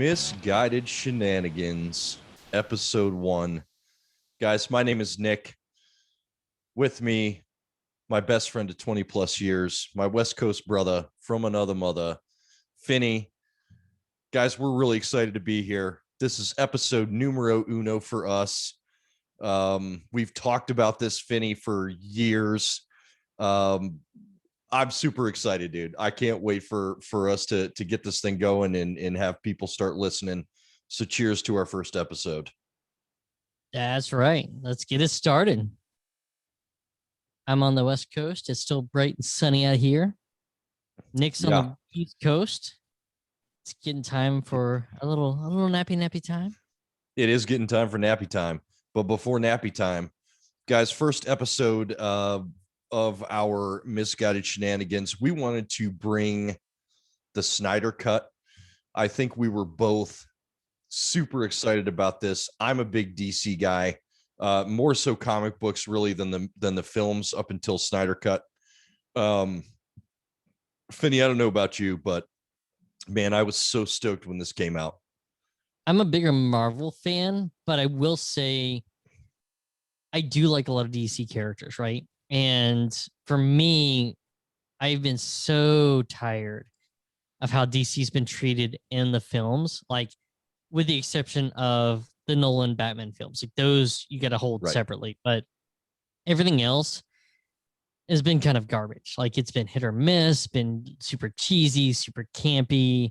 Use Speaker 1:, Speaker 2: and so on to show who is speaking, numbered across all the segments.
Speaker 1: Misguided Shenanigans, Episode 1. Guys, my name is Nick. With me, my best friend of 20 plus years, my West Coast brother from another mother, Finney. Guys, we're really excited to be here. This is episode numero uno for us. We've talked about this, Finney, for years. I'm super excited, dude. I can't wait for us to get this thing going and have people start listening. So cheers to our first episode.
Speaker 2: That's right. Let's get it started. I'm on the West Coast. It's still bright and sunny out here. Nick's on the East Coast. It's getting time for a little nappy time.
Speaker 1: It is getting time for nappy time. But before nappy time, guys, first episode of our Misguided Shenanigans, we wanted to bring the Snyder Cut. I think we were both super excited about this. I'm a big DC guy, more so comic books really than the films up until Snyder Cut. Finney, I don't know about you, but man, I was so stoked when this came out.
Speaker 2: I'm a bigger Marvel fan, but I will say I do like a lot of DC characters, right? And for me, I've been so tired of how DC's been treated in the films, like with the exception of the Nolan Batman films. Like those you got to hold separately, but everything else has been kind of garbage. Like it's been hit or miss, been super cheesy, super campy,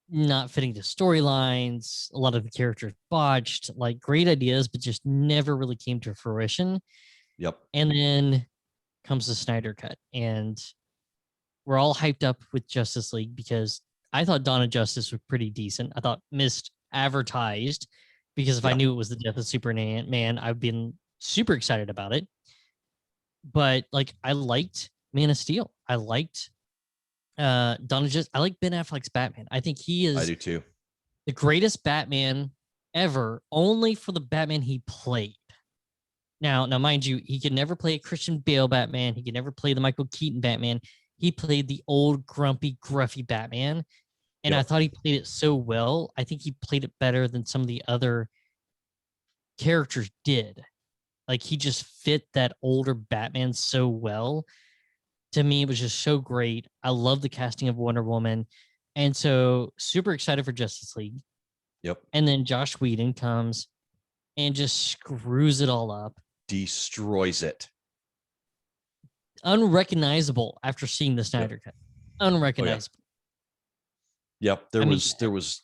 Speaker 2: not fitting to storylines. A lot of the characters botched, like great ideas, but just never really came to fruition.
Speaker 1: Yep.
Speaker 2: And then comes the Snyder Cut, and we're all hyped up with Justice League because I thought Dawn of Justice was pretty decent. I thought missed advertised because if I knew it was the death of Superman, I've been super excited about it. But like I liked Man of Steel. I liked Dawn of Justice. I like Ben Affleck's Batman. I think he is
Speaker 1: I do too.
Speaker 2: The greatest Batman ever, only for the Batman he played. Now, mind you, he could never play a Christian Bale Batman. He could never play the Michael Keaton Batman. He played the old, grumpy, gruffy Batman. And I thought he played it so well. I think he played it better than some of the other characters did. Like, he just fit that older Batman so well. To me, it was just so great. I love the casting of Wonder Woman. And so, super excited for Justice League.
Speaker 1: Yep.
Speaker 2: And then Josh Whedon comes and just screws it all up.
Speaker 1: Destroys it.
Speaker 2: Unrecognizable after seeing the Snyder Cut. Unrecognizable.
Speaker 1: Yep. There was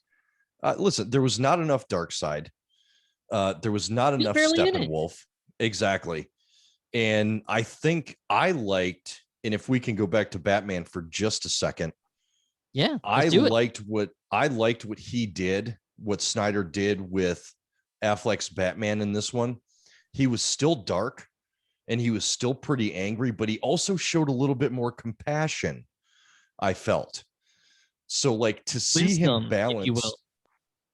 Speaker 1: listen, there was not enough Darkseid. There was not enough Steppenwolf. Exactly. And I think I liked, and if we can go back to Batman for just a second.
Speaker 2: Yeah.
Speaker 1: I liked what he did, what Snyder did with Affleck's Batman in this one. He was still dark and he was still pretty angry, but he also showed a little bit more compassion, I felt. So like to see him balance, if you will.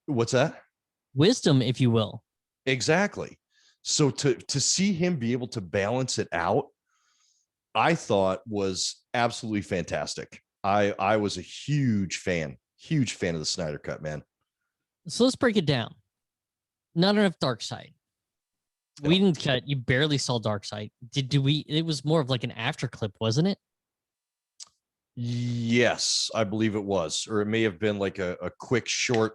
Speaker 1: What's that?
Speaker 2: Wisdom, if you will.
Speaker 1: Exactly. So to see him be able to balance it out, I thought was absolutely fantastic. I was a huge fan of the Snyder Cut, man.
Speaker 2: So let's break it down. Not enough Darkseid. We didn't cut. You barely saw Darkseid. Did we? It was more of like an after clip, wasn't it?
Speaker 1: Yes, I believe it was, or it may have been like a quick short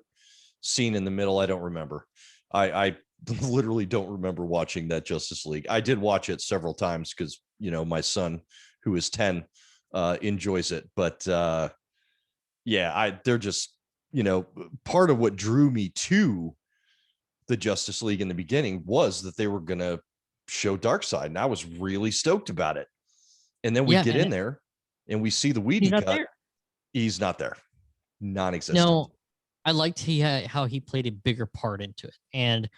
Speaker 1: scene in the middle. I don't remember. I literally don't remember watching that Justice League. I did watch it several times because my son, who is 10, enjoys it. But they're just part of what drew me to the Justice League in the beginning was that they were going to show Darkseid, and I was really stoked about it. And then we get in there and we see the Whedon cut. There. He's not there. Non-existent.
Speaker 2: No, I liked how he played a bigger part into it. And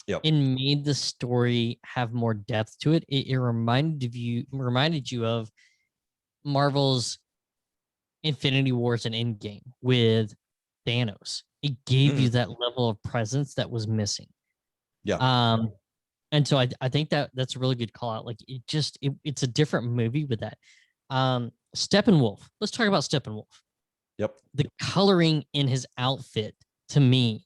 Speaker 2: it made the story have more depth to it. It reminded you of Marvel's Infinity Wars and Endgame with Thanos. It gave you that level of presence that was missing.
Speaker 1: Yeah.
Speaker 2: And so I think that's a really good call out. Like it's a different movie with that. Steppenwolf. Let's talk about Steppenwolf.
Speaker 1: Yep.
Speaker 2: The coloring in his outfit to me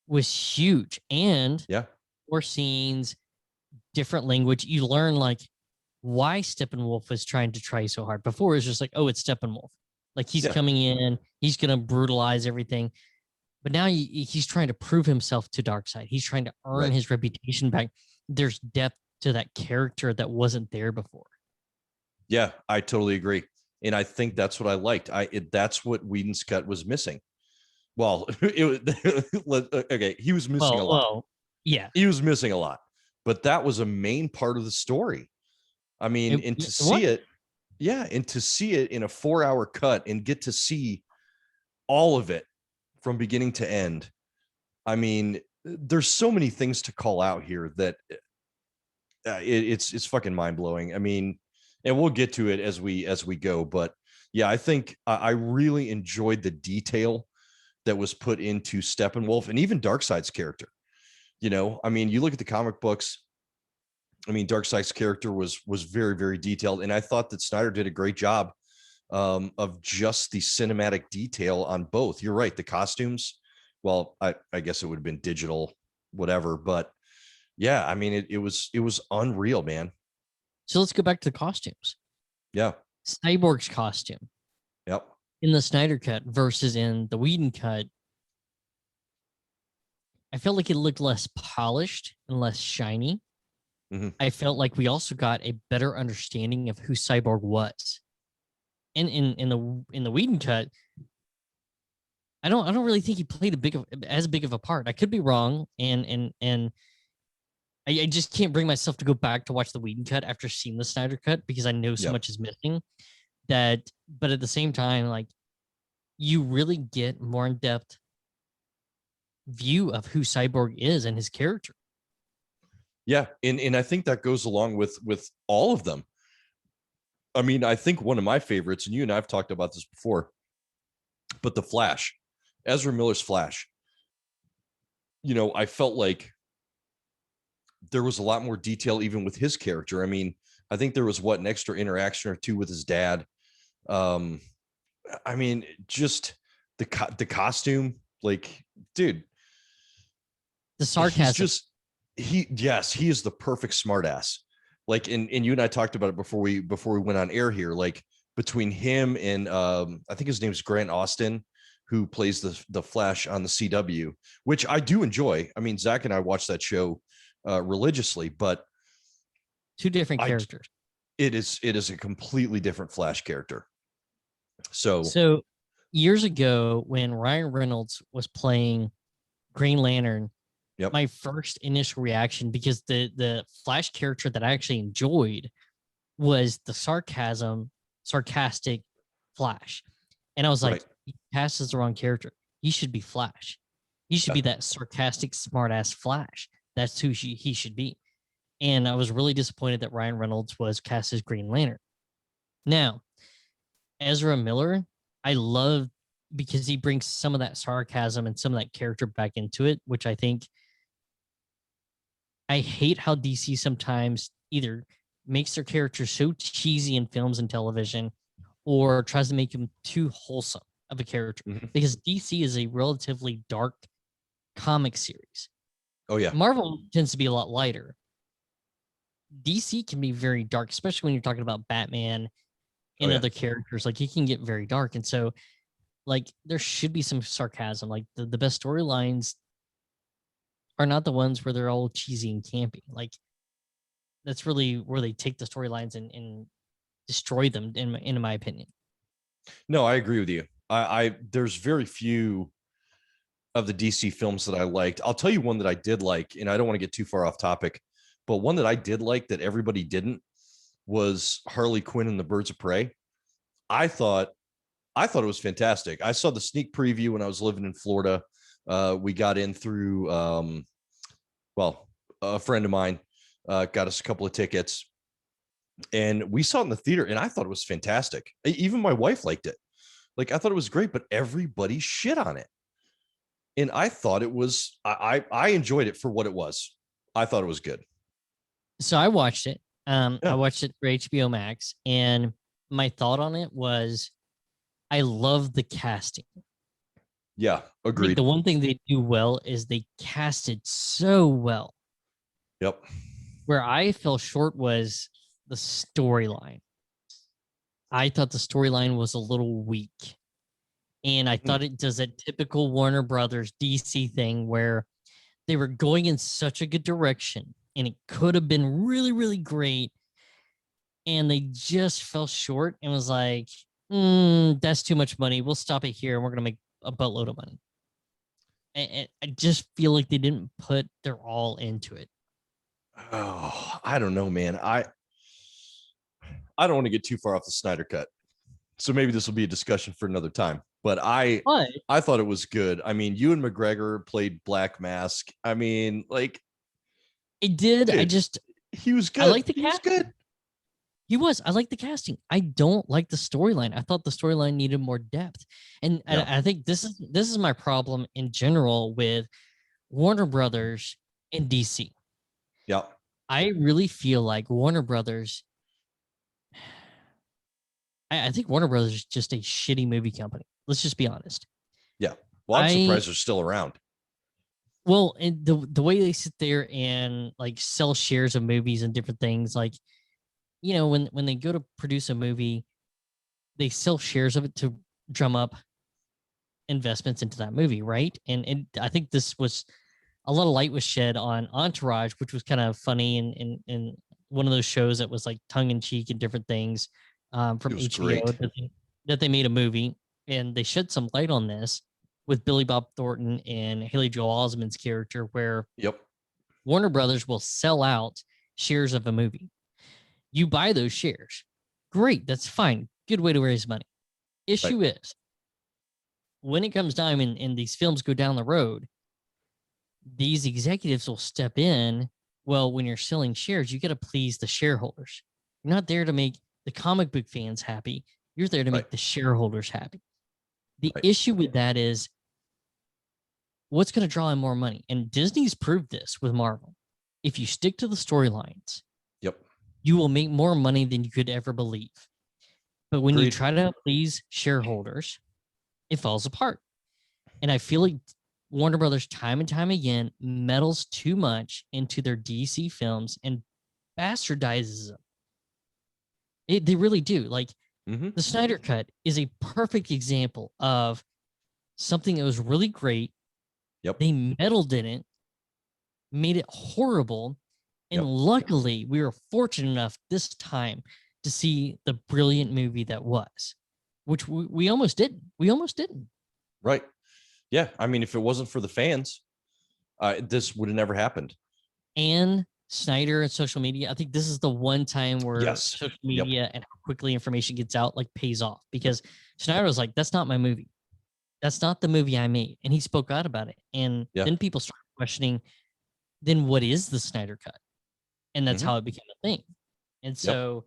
Speaker 2: was huge. And
Speaker 1: Yeah.
Speaker 2: more scenes, different language. You learn like why Steppenwolf was trying to try so hard. Before it was just like, oh, it's Steppenwolf. Like he's
Speaker 1: Yeah.
Speaker 2: coming in, he's gonna brutalize everything. But now he's trying to prove himself to Darkseid. He's trying to earn
Speaker 1: Right.
Speaker 2: his reputation back. There's depth to that character that wasn't there before.
Speaker 1: Yeah, I totally agree. And I think that's what I liked. That's what Whedon's cut was missing. Well, okay, he was missing a lot.
Speaker 2: Well, yeah.
Speaker 1: He was missing a lot. But that was a main part of the story. I mean, and to see it, yeah, and to see it in a 4-hour cut and get to see all of it from beginning to end. I mean, there's so many things to call out here that it's fucking mind blowing. I mean, and we'll get to it as we go, but yeah, I think I really enjoyed the detail that was put into Steppenwolf and even Darkseid's character. You know, I mean, you look at the comic books. I mean, Darkseid's character was very, very detailed, and I thought that Snyder did a great job of just the cinematic detail on both. You're right, the costumes. Well, I guess it would have been digital, whatever, but yeah, I mean, it was unreal, man.
Speaker 2: So let's go back to the costumes.
Speaker 1: Yeah.
Speaker 2: Cyborg's costume.
Speaker 1: Yep.
Speaker 2: In the Snyder Cut versus in the Whedon cut, I felt like it looked less polished and less shiny.
Speaker 1: Mm-hmm.
Speaker 2: I felt like we also got a better understanding of who Cyborg was. And in the Whedon cut, I don't really think he played as big of a part. I could be wrong, and I just can't bring myself to go back to watch the Whedon cut after seeing the Snyder cut because I know so much is missing. But at the same time, like you really get more in depth view of who Cyborg is and his character.
Speaker 1: Yeah, and I think that goes along with all of them. I mean, I think one of my favorites, and you and I've talked about this before, but the Flash, Ezra Miller's Flash. You know, I felt like there was a lot more detail even with his character. I mean, I think there was an extra interaction or two with his dad. I mean, just the costume, like, dude,
Speaker 2: the sarcasm.
Speaker 1: He is the perfect smartass. Like, and you and I talked about it before we went on air here. Like between him and I think his name is Grant Austin, who plays the Flash on the CW, which I do enjoy. I mean, Zach and I watched that show religiously, but
Speaker 2: two different characters.
Speaker 1: It is a completely different Flash character. So
Speaker 2: years ago, when Ryan Reynolds was playing Green Lantern, my first initial reaction, because the Flash character that I actually enjoyed was the sarcastic Flash, and I was like, he passes the wrong character. He should be Flash. He should be that sarcastic, smartass Flash. That's who he should be. And I was really disappointed that Ryan Reynolds was cast as Green Lantern. Now, Ezra Miller, I love because he brings some of that sarcasm and some of that character back into it, which I think I hate how DC sometimes either makes their characters so cheesy in films and television or tries to make them too wholesome of a character, because DC is a relatively dark comic series.
Speaker 1: Oh yeah.
Speaker 2: Marvel tends to be a lot lighter. DC can be very dark, especially when you're talking about Batman and other characters. Like, he can get very dark. And so, like, there should be some sarcasm. Like, the best storylines are not the ones where they're all cheesy and campy. Like, that's really where they take the storylines and destroy them, in my opinion.
Speaker 1: No, I agree with you. I there's very few of the DC films that I liked. I'll tell you one that I did like, and I don't want to get too far off topic, but one that I did like that everybody didn't was Harley Quinn and the Birds of Prey. I thought it was fantastic. I saw the sneak preview when I was living in Florida. We got in through, a friend of mine got us a couple of tickets, and we saw it in the theater, and I thought it was fantastic. Even my wife liked it. Like, I thought it was great, but everybody shit on it. And I thought it was, I enjoyed it for what it was. I thought it was good.
Speaker 2: So I watched it. I watched it for HBO Max, and my thought on it was, I love the casting.
Speaker 1: Yeah,
Speaker 2: I think
Speaker 1: agreed.
Speaker 2: the one thing they do well is they cast it so well.
Speaker 1: Yep.
Speaker 2: Where I fell short was the storyline. I thought the storyline was a little weak. And I
Speaker 1: Hmm.
Speaker 2: thought it does that typical Warner Brothers DC thing where they were going in such a good direction and it could have been really, really great. And they just fell short and was like, that's too much money. We'll stop it here and we're going to make a buttload of money. And I just feel like they didn't put their all into it.
Speaker 1: Oh, I don't know, man. I don't want to get too far off the Snyder Cut, so maybe this will be a discussion for another time. But
Speaker 2: But
Speaker 1: I thought it was good. I mean, Ewan McGregor played Black Mask. I mean, like,
Speaker 2: it did.
Speaker 1: dude, he was
Speaker 2: I
Speaker 1: good.
Speaker 2: like the
Speaker 1: He was
Speaker 2: cat.
Speaker 1: good.
Speaker 2: He was. I like the casting. I don't like the storyline. I thought the storyline needed more depth. And
Speaker 1: Yeah.
Speaker 2: I think this is my problem in general with Warner Brothers and DC.
Speaker 1: Yeah.
Speaker 2: I really feel like Warner Brothers, I think Warner Brothers is just a shitty movie company. Let's just be honest.
Speaker 1: Yeah. Well, I'm
Speaker 2: I
Speaker 1: surprised they're still around.
Speaker 2: well, and the way they sit there and like sell shares of movies and different things, like when they go to produce a movie, they sell shares of it to drum up investments into that movie, right? And I think this was a lot of light was shed on Entourage, which was kind of funny and one of those shows that was like tongue in cheek and different things
Speaker 1: It
Speaker 2: from
Speaker 1: was
Speaker 2: HBO
Speaker 1: great.
Speaker 2: that they made a movie, and they shed some light on this with Billy Bob Thornton and Haley Joel Osment's character, where
Speaker 1: Yep.
Speaker 2: Warner Brothers will sell out shares of a movie. You buy those shares, great, that's fine, good way to raise money.
Speaker 1: Right.
Speaker 2: Issue is when it comes time and these films go down the road, these executives will step in. Well, when you're selling shares, you got to please the shareholders. You're not there to make the comic book fans happy. You're there to
Speaker 1: Right.
Speaker 2: make the shareholders happy. The
Speaker 1: Right.
Speaker 2: issue with that is what's going to draw in more money. And Disney's proved this with Marvel. If you stick to the storylines,
Speaker 1: Yep.
Speaker 2: you will make more money than you could ever believe. But when you
Speaker 1: Agreed.
Speaker 2: try to please shareholders, it falls apart. And I feel like Warner Brothers, time and time again, meddles too much into their DC films and bastardizes them. They really do. Like
Speaker 1: Mm-hmm.
Speaker 2: the Snyder Cut is a perfect example of something that was really great.
Speaker 1: Yep.
Speaker 2: They meddled in it, made it horrible. And
Speaker 1: Yep.
Speaker 2: luckily, we were fortunate enough this time to see the brilliant movie that was, which we almost didn't. We almost didn't.
Speaker 1: Right. Yeah. I mean, if it wasn't for the fans, this would have never happened.
Speaker 2: And Snyder and social media, I think this is the one time where
Speaker 1: Yes.
Speaker 2: social
Speaker 1: Yep.
Speaker 2: media and how quickly information gets out like pays off, because Snyder was like, that's not my movie. That's not the movie I made. And he spoke out about it. And
Speaker 1: Yeah.
Speaker 2: then people started questioning, then what is the Snyder Cut? And that's
Speaker 1: Mhm.
Speaker 2: how it became a thing. And
Speaker 1: Yep.
Speaker 2: so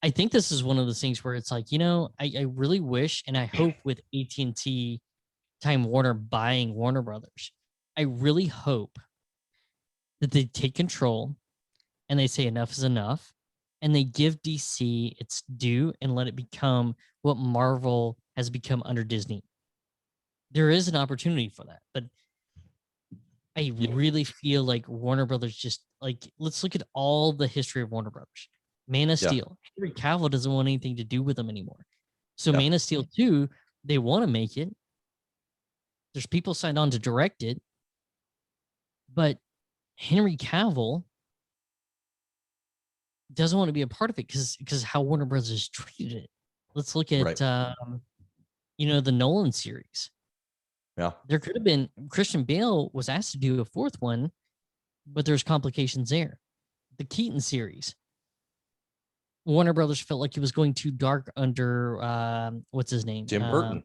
Speaker 2: I think this is one of those things where it's like, I really wish and I hope with AT&T Time Warner buying Warner Brothers, I really hope that they take control and they say enough is enough and they give DC its due and let it become what Marvel has become under Disney. There is an opportunity for that, but I
Speaker 1: Yep.
Speaker 2: really feel like Warner Brothers just like, let's look at all the history of Warner Brothers. Man of
Speaker 1: Yeah.
Speaker 2: Steel. Henry Cavill doesn't want anything to do with them anymore. So
Speaker 1: Yeah.
Speaker 2: Man of Steel 2, they want to make it. There's people signed on to direct it, but Henry Cavill doesn't want to be a part of it because how Warner Brothers treated it. Let's look at
Speaker 1: Right.
Speaker 2: the Nolan series.
Speaker 1: Yeah.
Speaker 2: There could have been Christian Bale was asked to do a fourth one, but there's complications there. The Keaton series. Warner Brothers felt like it was going too dark under what's his name?
Speaker 1: Tim Burton.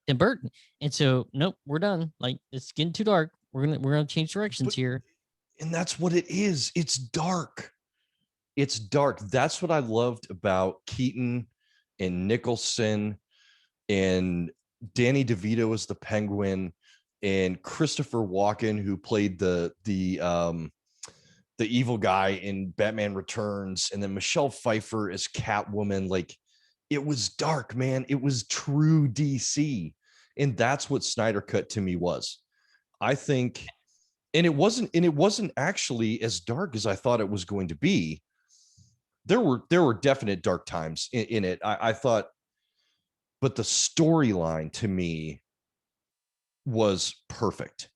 Speaker 2: Tim Burton. And so nope, we're done. Like it's getting too dark. We're gonna change directions here.
Speaker 1: And that's what it is. It's dark. It's dark. That's what I loved about Keaton and Nicholson and Danny DeVito as the Penguin and Christopher Walken, who played the evil guy in Batman Returns, and then Michelle Pfeiffer as Catwoman. Like, it was dark, man. It was true DC. And that's what Snyder Cut to me was. I think, and it wasn't actually as dark as I thought it was going to be. There were definite dark times in it. I thought, but the storyline to me was perfect.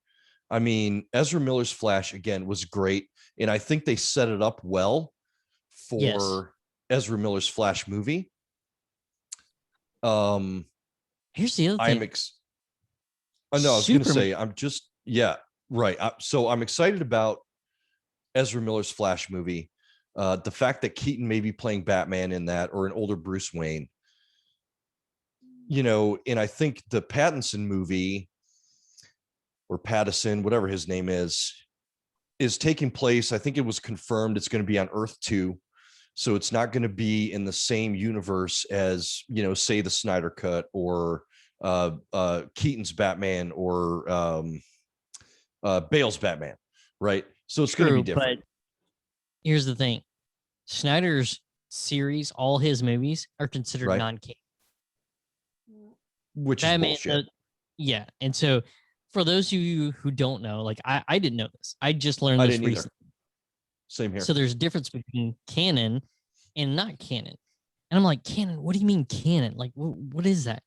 Speaker 1: I mean, Ezra Miller's Flash again was great, and I think they set it up well
Speaker 2: Yes.
Speaker 1: for Ezra Miller's Flash movie. Um,
Speaker 2: Here's the other
Speaker 1: I'm
Speaker 2: thing.
Speaker 1: oh, no, I was going to
Speaker 2: Superman.
Speaker 1: say I'm just yeah, right. So I'm excited about Ezra Miller's Flash movie. The fact that Keaton may be playing Batman in that, or an older Bruce Wayne, and I think the Pattinson movie, or Pattison, whatever his name is taking place. I think it was confirmed it's going to be on Earth 2. So it's not going to be in the same universe as, say the Snyder Cut, or Keaton's Batman, or Bale's Batman, right? So it's going to be
Speaker 2: True,
Speaker 1: different.
Speaker 2: but here's the thing. Snyder's series, all his movies are considered
Speaker 1: Right.
Speaker 2: non-canon.
Speaker 1: Which is
Speaker 2: Batman,
Speaker 1: bullshit.
Speaker 2: yeah. And so for those of you who don't know, like I didn't know this. I just learned
Speaker 1: I
Speaker 2: this
Speaker 1: didn't either.
Speaker 2: recently.
Speaker 1: Same here.
Speaker 2: So there's a difference between canon and not canon. And I'm like, canon? What do you mean canon? Like, what is that?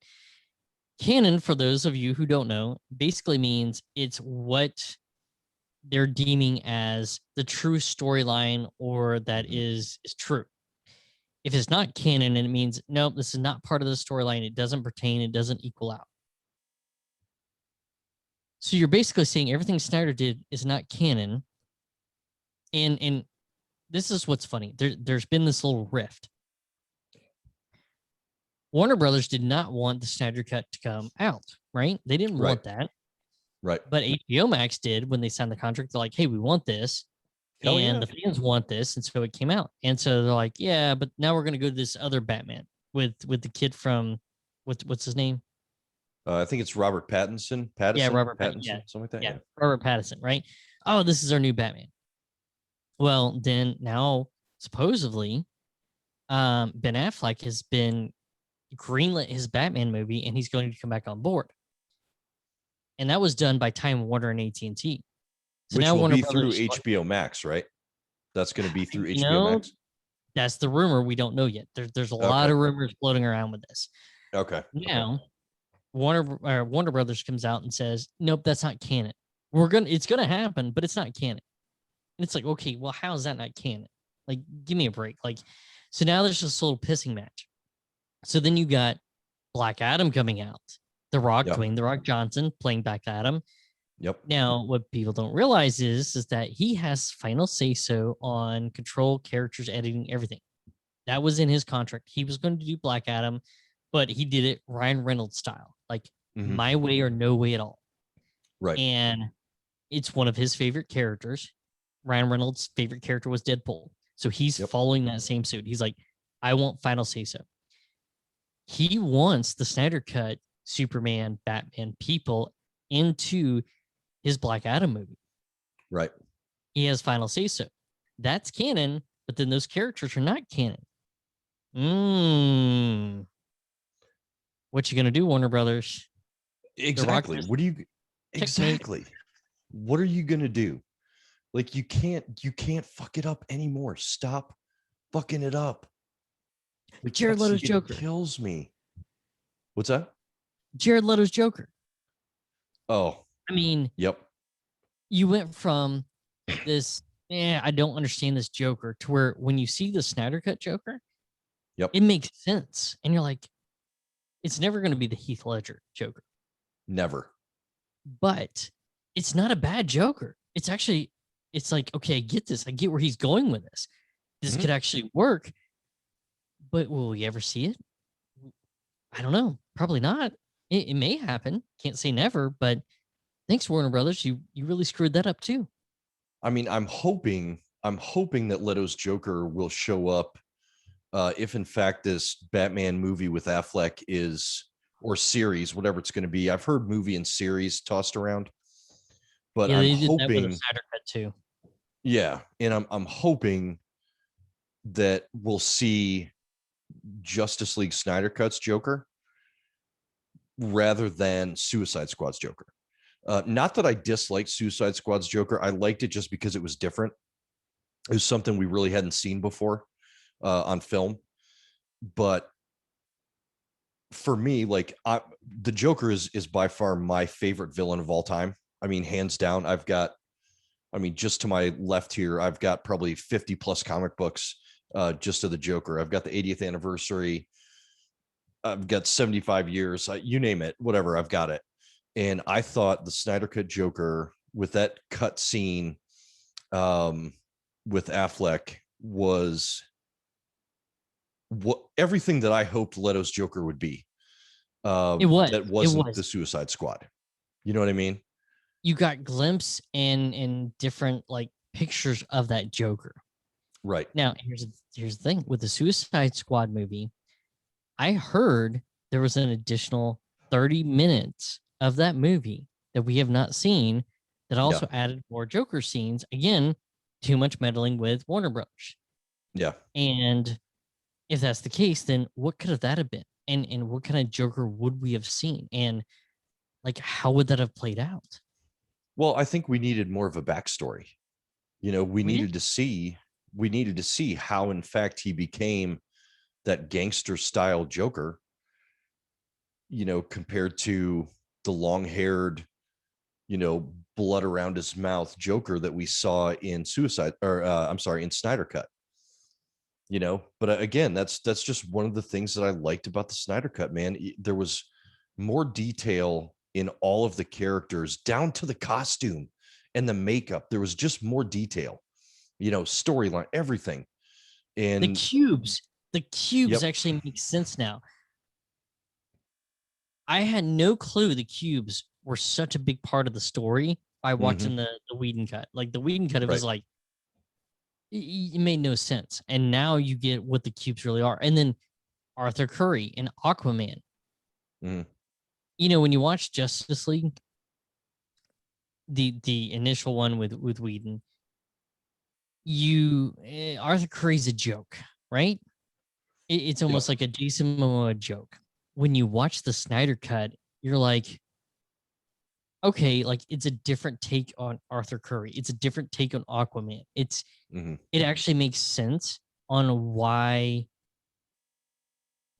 Speaker 2: Canon, for those of you who don't know, basically means it's what they're deeming as the true storyline, or that is true. If it's not canon, and it means nope, this is not part of the storyline. It doesn't pertain. It doesn't equal out. So you're basically saying everything Snyder did is not canon. And this is what's funny. There's been this little rift. Warner Brothers did not want the Snyder Cut to come out, right? They didn't
Speaker 1: Right.
Speaker 2: want that.
Speaker 1: Right.
Speaker 2: But HBO Max did when they signed the contract. They're like, hey, we want this.
Speaker 1: Hell
Speaker 2: and
Speaker 1: yeah.
Speaker 2: the fans want this. And so it came out. And so they're like, yeah, but now we're going to go to this other Batman with the kid from, what's his name?
Speaker 1: I think it's Robert Pattinson.
Speaker 2: Yeah, Robert
Speaker 1: Pattinson,
Speaker 2: Yeah,
Speaker 1: something like that.
Speaker 2: yeah, Robert Pattinson, right? Oh, this is our new Batman. Well, then now supposedly, Ben Affleck has been greenlit his Batman movie, and he's going to come back on board. And that was done by Time Warner and AT&T. So
Speaker 1: Which
Speaker 2: now
Speaker 1: will
Speaker 2: Warner
Speaker 1: be
Speaker 2: Brothers,
Speaker 1: through HBO Max, right? That's going to be through
Speaker 2: you
Speaker 1: HBO
Speaker 2: know,
Speaker 1: Max.
Speaker 2: that's the rumor. We don't know yet. There's a lot
Speaker 1: Okay.
Speaker 2: of rumors floating around with this.
Speaker 1: Okay.
Speaker 2: Now, Warner Brothers comes out and says, "Nope, that's not canon. It's gonna happen, but it's not canon." And it's like, okay, well, how is that not canon? Like, give me a break. Like, so now there's this little pissing match. So then you got Black Adam coming out, The Rock,
Speaker 1: Yep.
Speaker 2: Dwayne The Rock Johnson playing Black Adam.
Speaker 1: Yep.
Speaker 2: Now, what people don't realize is that he has final say so on control, characters, editing, everything. That was in his contract. He was going to do Black Adam, but he did it Ryan Reynolds style, like my way or no way at all.
Speaker 1: Right.
Speaker 2: And it's one of his favorite characters. Ryan Reynolds' favorite character was Deadpool. So he's following that same suit. He's like, I want final say so. He wants the Snyder Cut Superman, Batman people into his Black Adam movie.
Speaker 1: Right.
Speaker 2: He has final say so. That's canon, but then those characters are not canon. What you gonna do, Warner Brothers?
Speaker 1: Exactly. What do you exactly? What are you gonna do? Like, you can't fuck it up anymore. Stop fucking it up.
Speaker 2: Like, Jared Leto's Joker
Speaker 1: kills me. What's that?
Speaker 2: Jared Leto's Joker.
Speaker 1: Oh,
Speaker 2: I mean,
Speaker 1: yep.
Speaker 2: You went from this, I don't understand this Joker, to where when you see the Snyder Cut Joker, it makes sense. And you're like, it's never going to be the Heath Ledger Joker.
Speaker 1: Never.
Speaker 2: But it's not a bad Joker. It's actually, it's like, okay, I get this. I get where he's going with this. This could actually work. But will we ever see it? I don't know. Probably not. It may happen. Can't say never, but thanks, Warner Brothers. You really screwed that up too.
Speaker 1: I mean, I'm hoping that Leto's Joker will show up if in fact this Batman movie with Affleck is, or series, whatever it's going to be. I've heard movie and series tossed around, but
Speaker 2: yeah,
Speaker 1: I'm
Speaker 2: they did
Speaker 1: hoping
Speaker 2: that with the Snyder Cut too.
Speaker 1: Yeah, and I'm hoping that we'll see Justice League Snyder Cut's Joker, rather than Suicide Squad's Joker. Not that I disliked Suicide Squad's Joker. I liked it just because it was different. It was something we really hadn't seen before on film. But for me, like the Joker is by far my favorite villain of all time. I mean, hands down. Just to my left here, I've got probably 50 plus comic books just of the Joker. I've got the 80th anniversary. I've got 75 years. You name it, whatever. I've got it. And I thought the Snyder Cut Joker with that cut scene with Affleck was what everything that I hoped Leto's Joker would be. That wasn't the Suicide Squad. You know what I mean?
Speaker 2: You got glimpse and different like pictures of that Joker.
Speaker 1: Right.
Speaker 2: Now, here's the thing with the Suicide Squad movie. I heard there was an additional 30 minutes of that movie that we have not seen that also added more Joker scenes. Again, too much meddling with Warner Brothers.
Speaker 1: Yeah.
Speaker 2: And if that's the case, then what could that have been? And what kind of Joker would we have seen? And like, how would that have played out?
Speaker 1: Well, I think we needed more of a backstory. You know, we needed to see how, in fact, he became that gangster style Joker, you know, compared to the long haired, you know, blood around his mouth Joker that we saw in in Snyder Cut. You know, but again, that's just one of the things that I liked about the Snyder Cut, man. There was more detail in all of the characters, down to the costume and the makeup. There was just more detail, you know, storyline, everything. And
Speaker 2: the cubes actually make sense now. I had no clue the cubes were such a big part of the story by watching the Whedon cut. Like the Whedon cut, it was like, it made no sense. And now you get what the cubes really are. And then Arthur Curry and Aquaman. You know, when you watch Justice League, the initial one with Whedon, Arthur Curry's a joke, right? It's almost like a Jason Momoa joke. When you watch the Snyder Cut, you're like, okay, like it's a different take on Arthur Curry. It's a different take on Aquaman. It actually makes sense on why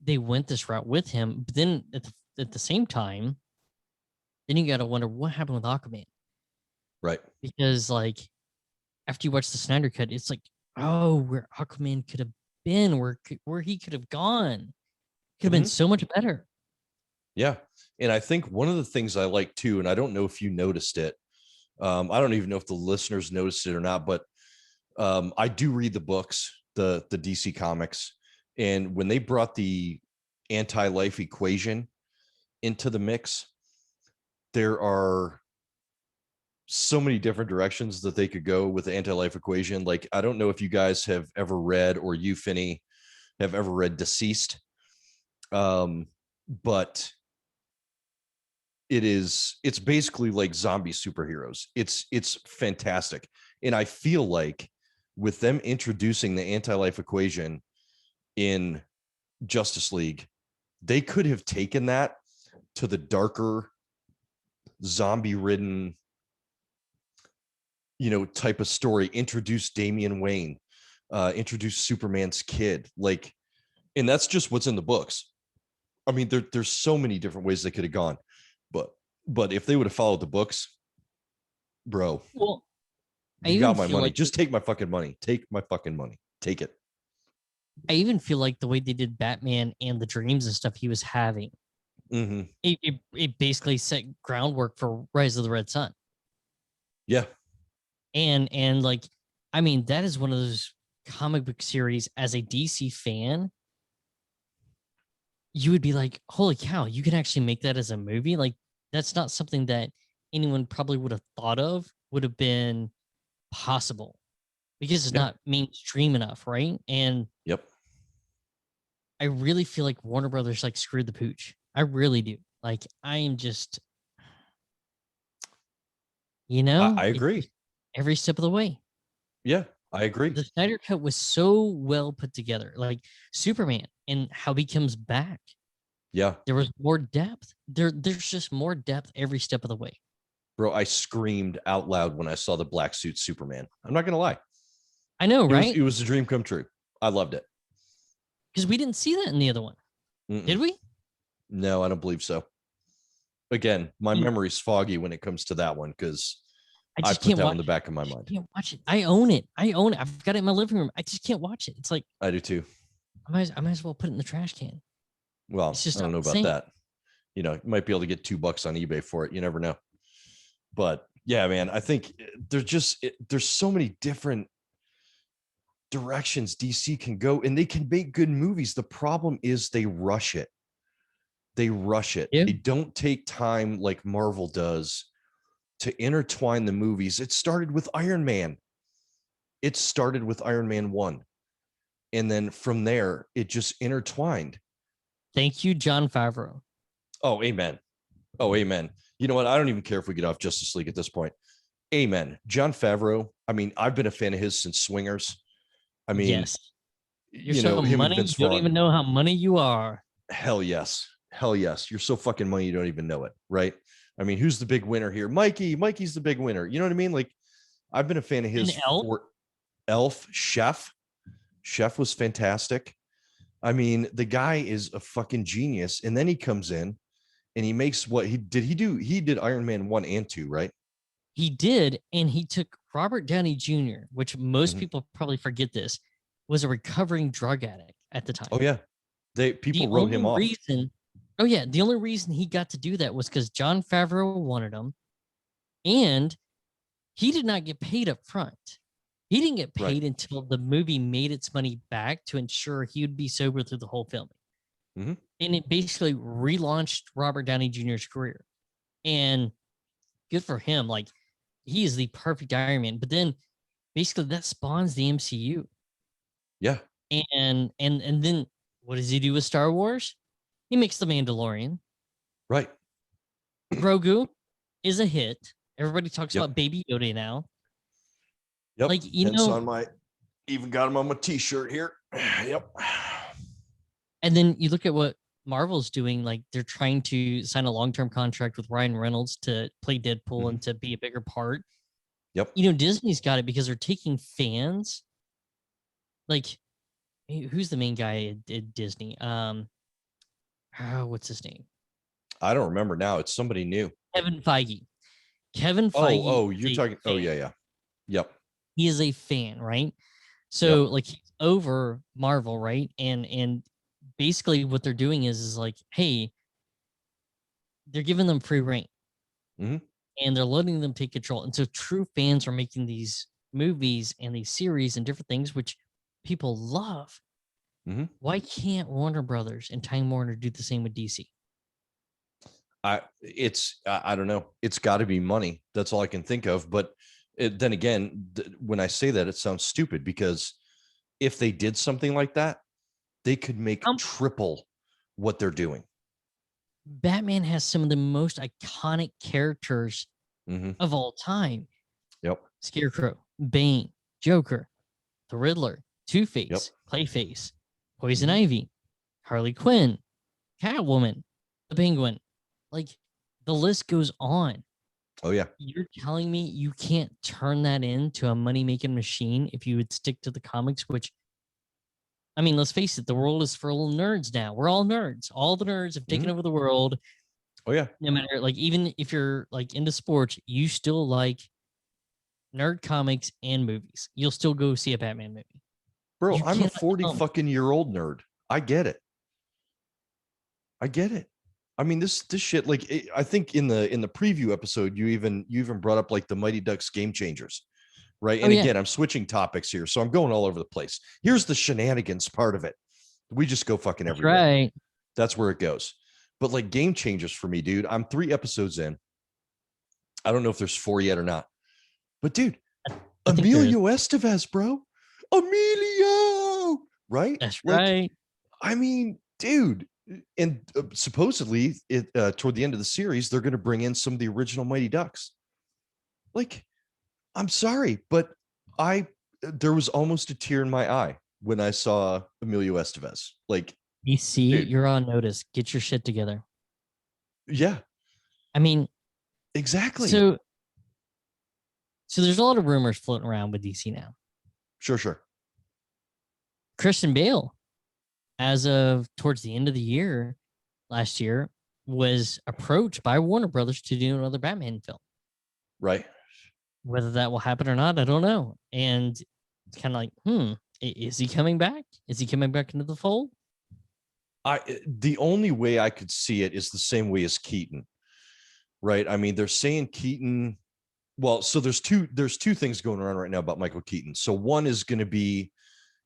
Speaker 2: they went this route with him. But then at the same time, then you got to wonder what happened with Aquaman.
Speaker 1: Right.
Speaker 2: Because like after you watch the Snyder Cut, it's like, oh, where Aquaman could have been, where he could have gone. Could have been so much better.
Speaker 1: Yeah. And I think one of the things I like too, and I don't know if you noticed it, I don't even know if the listeners noticed it or not, but I do read the books, the DC comics. And when they brought the anti-life equation into the mix, there are so many different directions that they could go with the anti-life equation. Like, I don't know if you guys have ever read, or you, Finney, have ever read Deceased. But it's basically like zombie superheroes. It's fantastic. And I feel like with them introducing the anti-life equation in Justice League, they could have taken that to the darker zombie ridden, you know, type of story, introduce Damian Wayne, introduce Superman's kid, like, and that's just what's in the books. I mean, there's so many different ways they could have gone, but if they would have followed the books, bro,
Speaker 2: well,
Speaker 1: you got my money. Just take my fucking money. Take my fucking money. Take it.
Speaker 2: I even feel like the way they did Batman and the dreams and stuff he was having, it basically set groundwork for Rise of the Red Sun.
Speaker 1: Yeah.
Speaker 2: And like, I mean, that is one of those comic book series as a DC fan, you would be like, holy cow, you can actually make that as a movie. Like, that's not something that anyone probably would have thought of would have been possible because it's not mainstream enough, right? And I really feel like Warner Brothers like screwed the pooch. I really do. Like, I am just, you know,
Speaker 1: I agree.
Speaker 2: Every step of the way.
Speaker 1: Yeah, I agree.
Speaker 2: The Snyder Cut was so well put together. Like Superman and how he comes back.
Speaker 1: Yeah,
Speaker 2: There was more depth. There's just more depth every step of the way.
Speaker 1: bro, I screamed out loud when I saw the black suit Superman. I'm not gonna lie.
Speaker 2: I know, right?
Speaker 1: It was a dream come true. I loved it.
Speaker 2: Because we didn't see that in the other one. Did we?
Speaker 1: No, I don't believe so. Again, my memory's foggy when it comes to that one because
Speaker 2: I
Speaker 1: I
Speaker 2: just
Speaker 1: put
Speaker 2: can't
Speaker 1: that
Speaker 2: watch
Speaker 1: on the back of my mind.
Speaker 2: Can't watch it. I own it. I've got it in my living room. I just can't watch it. It's like
Speaker 1: I do too.
Speaker 2: I might as well put it in the trash can.
Speaker 1: Well,
Speaker 2: It's just
Speaker 1: I don't know
Speaker 2: not the
Speaker 1: about
Speaker 2: same.
Speaker 1: that. You know, you might be able to get $2 on eBay for it. You never know. But yeah, man, I think there's so many different directions DC can go and they can make good movies. The problem is they rush it. They rush it.
Speaker 2: Yeah.
Speaker 1: They don't take time like Marvel does to intertwine the movies. It started with Iron Man. It started with Iron Man 1. And then from there, it just intertwined.
Speaker 2: Thank you, Jon Favreau.
Speaker 1: Oh, amen. Oh, amen. You know what? I don't even care if we get off Justice League at this point. Amen. Jon Favreau. I mean, I've been a fan of his since Swingers. I mean,
Speaker 2: Yes. You're
Speaker 1: you know,
Speaker 2: so
Speaker 1: him and
Speaker 2: money,
Speaker 1: Vince
Speaker 2: you don't
Speaker 1: Vaughn.
Speaker 2: even know how money you are.
Speaker 1: Hell yes. Hell yes. You're so fucking money, you don't even know it. Right. I mean, who's the big winner here? Mikey. Mikey's the big winner. You know what I mean? Like, I've been a fan of his
Speaker 2: An elf.
Speaker 1: for Elf. Chef. Chef was fantastic. I mean, the guy is a fucking genius. And then he comes in and he makes what he did. He did Iron Man 1 and 2, right?
Speaker 2: He did, and he took Robert Downey Jr., which most
Speaker 1: Mhm.
Speaker 2: people probably forget this, was a recovering drug addict at the time.
Speaker 1: Oh yeah. People wrote him off.
Speaker 2: The only reason he got to do that was because Jon Favreau wanted him, and he did not get paid up front. He didn't get paid
Speaker 1: Right.
Speaker 2: until the movie made its money back to ensure he would be sober through the whole filming.
Speaker 1: Mhm.
Speaker 2: And it basically relaunched Robert Downey Jr.'s career. And good for him. Like, he is the perfect Iron Man. But then basically that spawns the MCU.
Speaker 1: Yeah.
Speaker 2: And then what does he do with Star Wars? He makes The Mandalorian.
Speaker 1: Right.
Speaker 2: Grogu is a hit. Everybody talks
Speaker 1: Yep.
Speaker 2: about Baby Yoda now.
Speaker 1: Yep.
Speaker 2: Like, you
Speaker 1: Hence
Speaker 2: know,
Speaker 1: on my even got him on my t-shirt here. Yep.
Speaker 2: and then you look at what Marvel's doing. Like, they're trying to sign a long-term contract with Ryan Reynolds to play Deadpool and to be a bigger part.
Speaker 1: Yep.
Speaker 2: You know, Disney's got it because they're taking fans. Like, who's the main guy at Disney? What's his name?
Speaker 1: I don't remember now. It's somebody new.
Speaker 2: Kevin Feige. Kevin Feige.
Speaker 1: Oh, you're talking. Oh,
Speaker 2: fan.
Speaker 1: yeah. Yep.
Speaker 2: He is a fan, right? So like he's over Marvel, right? And basically what they're doing is like, hey, they're giving them free reign.
Speaker 1: Mm-hmm.
Speaker 2: And they're letting them take control. And so true fans are making these movies and these series and different things which people love.
Speaker 1: Mm-hmm.
Speaker 2: Why can't Warner Brothers and Time Warner do the same with DC?
Speaker 1: I don't know. It's got to be money. That's all I can think of. But then again, when I say that, it sounds stupid because if they did something like that, they could make triple what they're doing.
Speaker 2: Batman has some of the most iconic characters of all time.
Speaker 1: Yep.
Speaker 2: Scarecrow, Bane, Joker, the Riddler, Two-Face, Clayface, Poison Ivy, Harley Quinn, Catwoman, the Penguin. Like, the list goes on.
Speaker 1: Oh, yeah.
Speaker 2: You're telling me you can't turn that into a money-making machine if you would stick to the comics, which, I mean, let's face it, the world is for little nerds now. We're all nerds. All the nerds have taken over the world.
Speaker 1: Oh, yeah.
Speaker 2: No matter, like, even if you're, like, into sports, you still like nerd comics and movies. You'll still go see a Batman movie.
Speaker 1: Bro, I'm a 40 fucking year old nerd. I get it. I mean, this shit, like, I think in the preview episode, you even brought up like the Mighty Ducks Game Changers, right? And again, I'm switching topics here, so I'm going all over the place. Here's the shenanigans part of it. We just go fucking everywhere.
Speaker 2: Right.
Speaker 1: That's where it goes. But like Game Changers for me, dude, I'm 3 episodes in. I don't know if there's 4 yet or not. But dude, Emilio Estevez, bro. Emilio, right?
Speaker 2: That's right.
Speaker 1: I mean, dude, and supposedly toward the end of the series, they're going to bring in some of the original Mighty Ducks. Like, I'm sorry, but there was almost a tear in my eye when I saw Emilio Estevez. Like,
Speaker 2: DC,
Speaker 1: Dude.
Speaker 2: you're on notice. Get your shit together.
Speaker 1: Yeah,
Speaker 2: I mean,
Speaker 1: exactly.
Speaker 2: so there's a lot of rumors floating around with DC now.
Speaker 1: Sure.
Speaker 2: Christian Bale, as of towards the end of the year last year, was approached by Warner Brothers to do another Batman film.
Speaker 1: Right.
Speaker 2: Whether that will happen or not, I don't know. And it's kind of like, is he coming back? Is he coming back into the fold?
Speaker 1: The only way I could see it is the same way as Keaton, right? I mean, they're saying Keaton. Well, so there's two things going around right now about Michael Keaton. So one is going to be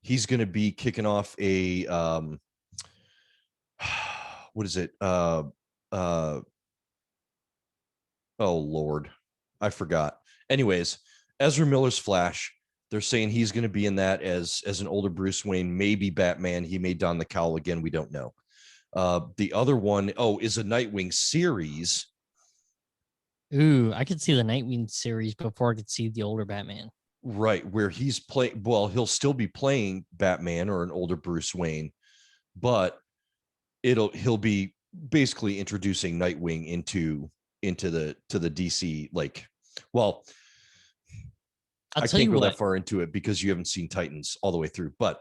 Speaker 1: he's going to be kicking off a what is it? Oh Lord, I forgot. Anyways, Ezra Miller's Flash. They're saying he's going to be in that as an older Bruce Wayne, maybe Batman. He may don the cowl again. We don't know. The other one, is a Nightwing series.
Speaker 2: Ooh, I could see the Nightwing series before I could see the older Batman.
Speaker 1: Right, where he's playing. Well, he'll still be playing Batman or an older Bruce Wayne, but he'll be basically introducing Nightwing into the DC. Like, well, I can't go that far into it because you haven't seen Titans all the way through. But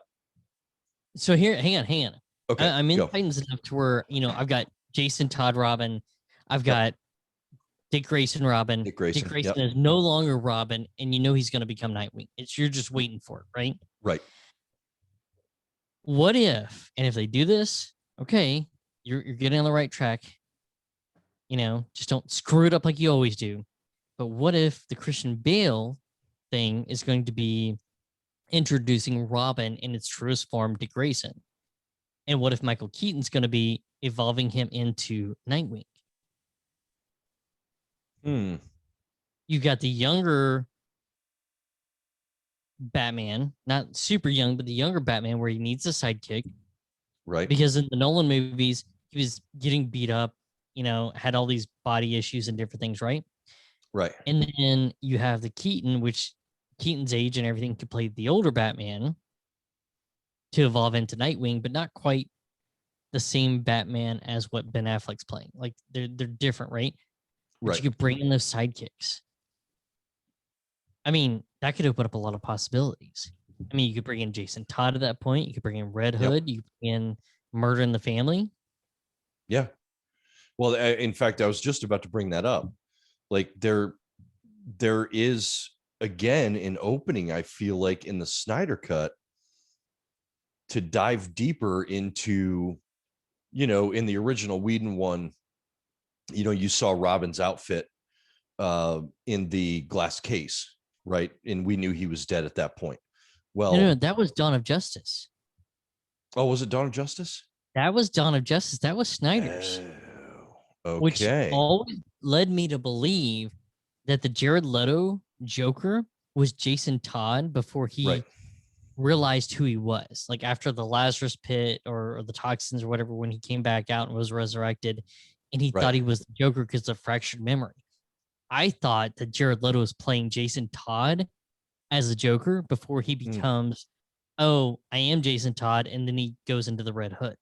Speaker 2: so here, hang on.
Speaker 1: Okay,
Speaker 2: I'm in Titans enough to where I've got Jason Todd Robin, I've got Dick Grayson Robin. Dick Grayson is no longer Robin, and he's going to become Nightwing. You're just waiting for it, right?
Speaker 1: Right.
Speaker 2: What if, and if they do this, okay, you're getting on the right track. Just don't screw it up like you always do. But what if the Christian Bale thing is going to be introducing Robin in its truest form, Dick Grayson? And what if Michael Keaton's going to be evolving him into Nightwing? You've got the younger Batman, not super young, but the younger Batman where he needs a sidekick.
Speaker 1: Right.
Speaker 2: Because in the Nolan movies, he was getting beat up, had all these body issues and different things, right?
Speaker 1: Right.
Speaker 2: And then you have the Keaton, which Keaton's age and everything could play the older Batman to evolve into Nightwing, but not quite the same Batman as what Ben Affleck's playing. Like they're different, right? But you could bring in those sidekicks. I mean, that could open up a lot of possibilities. I mean, you could bring in Jason Todd at that point. You could bring in Red Hood. You could bring in Murder in the Family.
Speaker 1: Yeah. Well, in fact, I was just about to bring that up. Like there is again an opening, I feel like, in the Snyder Cut to dive deeper into, in the original Whedon one, you saw Robin's outfit in the glass case, right? And we knew he was dead at that point. Well,
Speaker 2: no, that was Dawn of Justice.
Speaker 1: Oh, was it Dawn of Justice?
Speaker 2: That was Dawn of Justice. That was Snyder's.
Speaker 1: Okay.
Speaker 2: Which always led me to believe that the Jared Leto Joker was Jason Todd before he realized who he was. Like after the Lazarus pit or the toxins or whatever, when he came back out and was resurrected, and he thought he was the Joker because of fractured memory. I thought that Jared Leto was playing Jason Todd as a Joker before he becomes, I am Jason Todd, and then he goes into the Red Hood.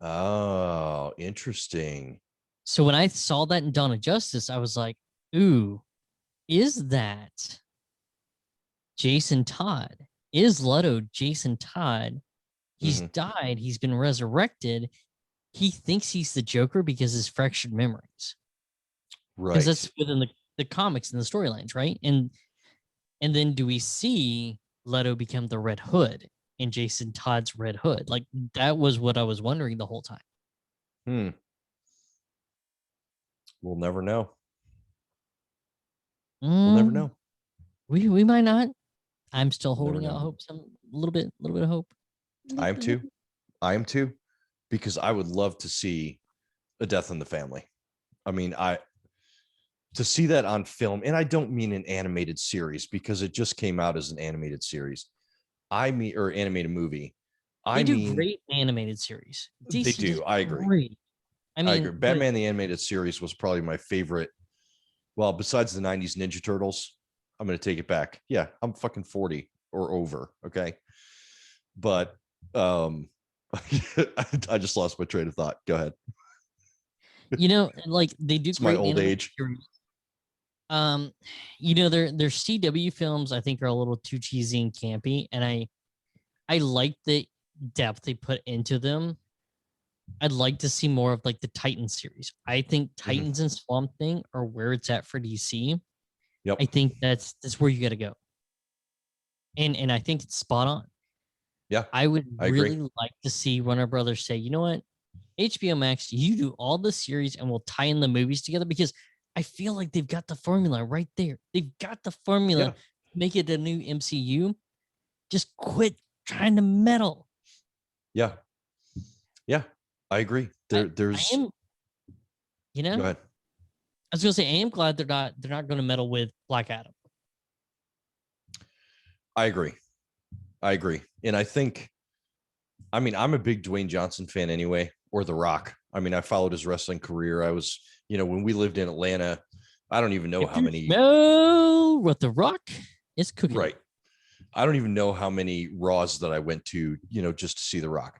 Speaker 1: Oh, interesting.
Speaker 2: So when I saw that in Dawn of Justice, I was like, ooh, is that Jason Todd? Is Leto Jason Todd? He's died. He's been resurrected. He thinks he's the Joker because his fractured memories. Right. Because that's within the comics and the storylines, right? And then do we see Leto become the Red Hood and Jason Todd's Red Hood? Like that was what I was wondering the whole time.
Speaker 1: We'll never know. We'll never know.
Speaker 2: We might not. I'm still holding out hope. A little bit of hope.
Speaker 1: I am too, because I would love to see a Death in the Family. I mean, to see that on film, and I don't mean an animated series because it just came out as an animated series. Or animated movie.
Speaker 2: They do great animated series.
Speaker 1: DC they do. I agree. Great. I agree. Batman the Animated Series was probably my favorite. Well, besides the 90s Ninja Turtles, I'm going to take it back. Yeah, I'm fucking 40 or over. Okay. But I just lost my train of thought. Go ahead.
Speaker 2: Like they do
Speaker 1: It's my
Speaker 2: great
Speaker 1: old
Speaker 2: animated
Speaker 1: age.
Speaker 2: series. Their CW films I think are a little too cheesy and campy, and I like the depth they put into them. I'd like to see more of like the Titans series. I think
Speaker 1: Mhm.
Speaker 2: Titans and Swamp Thing are where it's at for DC. I
Speaker 1: Yep.
Speaker 2: think that's where you got to go, and I think it's spot on.
Speaker 1: Yeah,
Speaker 2: I would
Speaker 1: I agree.
Speaker 2: really like to see Warner Brothers say, you know what, HBO Max, you do all the series and we'll tie in the movies together because I feel like they've got the formula right there. They've got the formula
Speaker 1: Yeah.
Speaker 2: to make it a new MCU. Just quit trying to meddle.
Speaker 1: Yeah. Yeah. I agree.
Speaker 2: I,
Speaker 1: There,
Speaker 2: I
Speaker 1: there's
Speaker 2: am, you
Speaker 1: go
Speaker 2: know,
Speaker 1: ahead.
Speaker 2: I was gonna say I am glad they're not going to meddle with Black Adam.
Speaker 1: I agree. I agree. And I think, I mean, I'm a big Dwayne Johnson fan anyway, or The Rock. I mean, I followed his wrestling career. I was, when we lived in Atlanta, I don't even know
Speaker 2: If
Speaker 1: how
Speaker 2: you
Speaker 1: many,
Speaker 2: smell what the Rock is cooking,
Speaker 1: right. I don't even know how many Raws that I went to, just to see The Rock.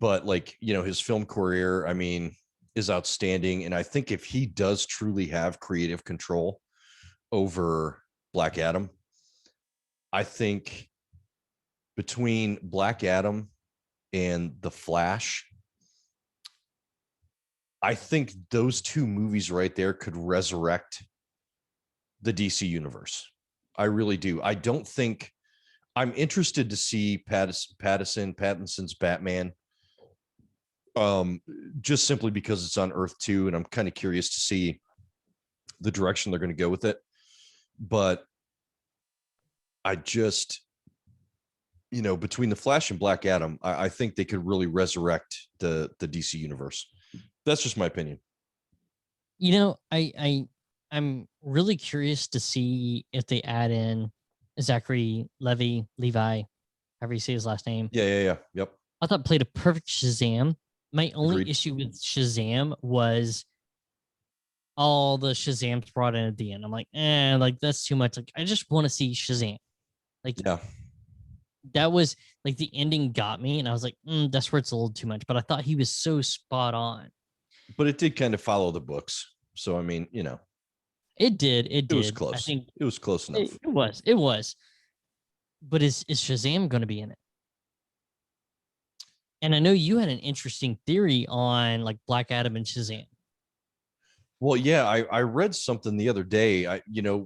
Speaker 1: But like, his film career, I mean, is outstanding. And I think if he does truly have creative control over Black Adam, I think between Black Adam and The Flash, I think those two movies right there could resurrect the DC universe. I really do. I don't think I'm interested to see Pattinson's Batman. Just simply because it's on Earth 2, and I'm kind of curious to see the direction they're going to go with it. But I just, between the Flash and Black Adam, I think they could really resurrect the DC universe. That's just my opinion.
Speaker 2: I'm really curious to see if they add in Zachary Levi, however you say his last name.
Speaker 1: Yeah. Yep.
Speaker 2: I thought played a perfect Shazam. My only
Speaker 1: Agreed.
Speaker 2: issue with Shazam was all the Shazams brought in at the end. I'm like, like that's too much. Like, I just want to see Shazam. Like
Speaker 1: Yeah.
Speaker 2: that was like the ending got me, and I was like, that's where it's a little too much. But I thought he was so spot on.
Speaker 1: But it did kind of follow the books. So, I mean,
Speaker 2: It did. It
Speaker 1: it was
Speaker 2: did. I
Speaker 1: close.
Speaker 2: think
Speaker 1: It was close enough.
Speaker 2: it was. It was. But is Shazam going to be in it? And I know you had an interesting theory on like Black Adam and Shazam.
Speaker 1: Well, yeah, I read something the other day,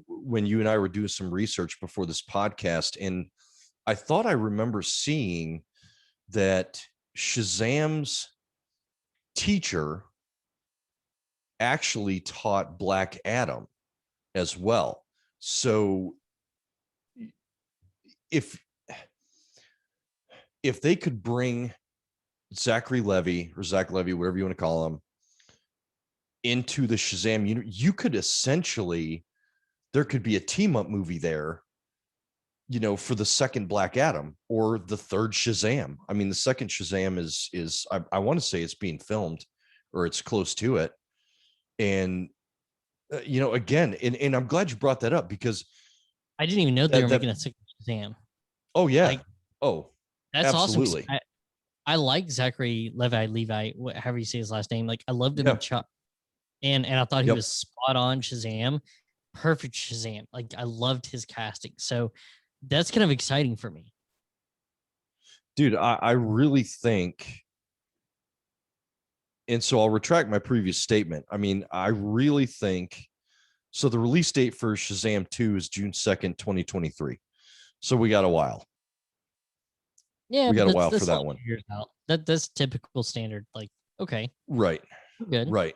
Speaker 1: when you and I were doing some research before this podcast, and I thought I remember seeing that Shazam's teacher actually taught Black Adam as well. So if they could bring Zachary Levy or Zach Levy, whatever you want to call him, into the Shazam, you could essentially, there could be a team up movie there, for the second Black Adam or the third Shazam. I mean, the second Shazam is I want to say it's being filmed or it's close to it. And, again, and I'm glad you brought that up because
Speaker 2: I didn't even know they were making a second Shazam.
Speaker 1: Oh yeah.
Speaker 2: Like,
Speaker 1: oh,
Speaker 2: that's
Speaker 1: absolutely.
Speaker 2: awesome. I like Zachary Levi, however you say his last name. Like, I loved him in Chuck, and I thought he was spot on Shazam, perfect Shazam. Like, I loved his casting. So that's kind of exciting for me,
Speaker 1: dude. I really think, and so I'll retract my previous statement. I mean, I really think. So the release date for Shazam 2 is June 2nd, 2023. So we got a while.
Speaker 2: Yeah,
Speaker 1: we got a while
Speaker 2: that's
Speaker 1: for that one.
Speaker 2: That's typical standard. Like, okay,
Speaker 1: right,
Speaker 2: good,
Speaker 1: right.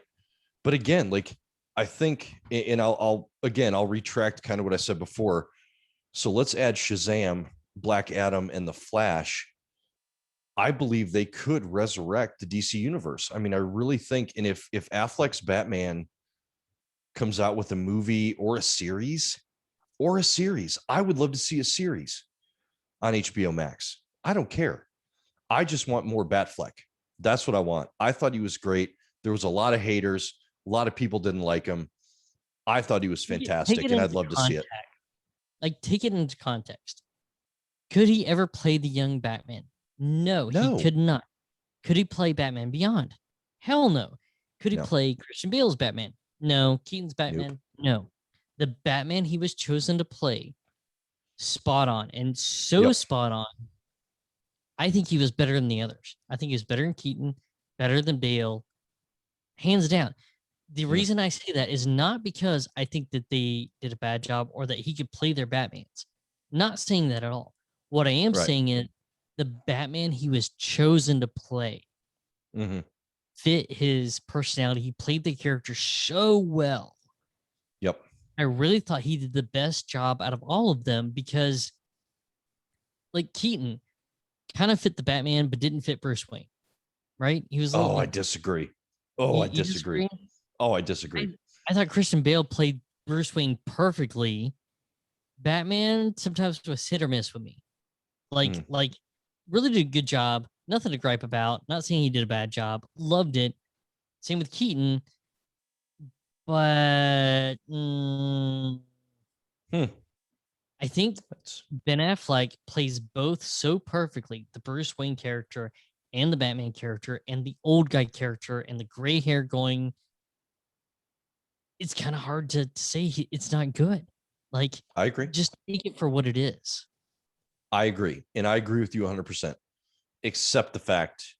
Speaker 1: But again, like I think, and I'll retract kind of what I said before. So let's add Shazam, Black Adam, and the Flash. I believe they could resurrect the DC universe. I mean, I really think, and if Affleck's Batman comes out with a movie or a series, I would love to see a series on HBO Max. I don't care. I just want more Batfleck. That's what I want. I thought he was great. There was a lot of haters. A lot of people didn't like him. I thought he was fantastic, and I'd love to see it.
Speaker 2: Like, take it into context. Could he ever play the young Batman? No, he could not. Could he play Batman Beyond? Hell no. Could he
Speaker 1: No.
Speaker 2: play Christian Bale's Batman? No. Keaton's Batman?
Speaker 1: Nope.
Speaker 2: No. The Batman he was chosen to play, spot on, and so spot on. I think he was better than the others. I think he was better than Keaton, better than Bale, hands down. The reason I say that is not because I think that they did a bad job or that he could play their Batmans. Not saying that at all. What I am saying is the Batman he was chosen to play fit his personality. He played the character so well.
Speaker 1: Yep.
Speaker 2: I really thought he did the best job out of all of them because, like, Keaton kind of fit the Batman, but didn't fit Bruce Wayne, right? He was.
Speaker 1: I disagree. I disagree. I disagree.
Speaker 2: I thought Christian Bale played Bruce Wayne perfectly. Batman sometimes was hit or miss with me. Like, really did a good job. Nothing to gripe about. Not saying he did a bad job. Loved it. Same with Keaton. But I think Ben Affleck plays both so perfectly, the Bruce Wayne character and the Batman character and the old guy character and the gray hair going. It's kind of hard to say it's not good. Like,
Speaker 1: I agree.
Speaker 2: Just take it for what it is.
Speaker 1: I agree. And I agree with you 100%, except the fact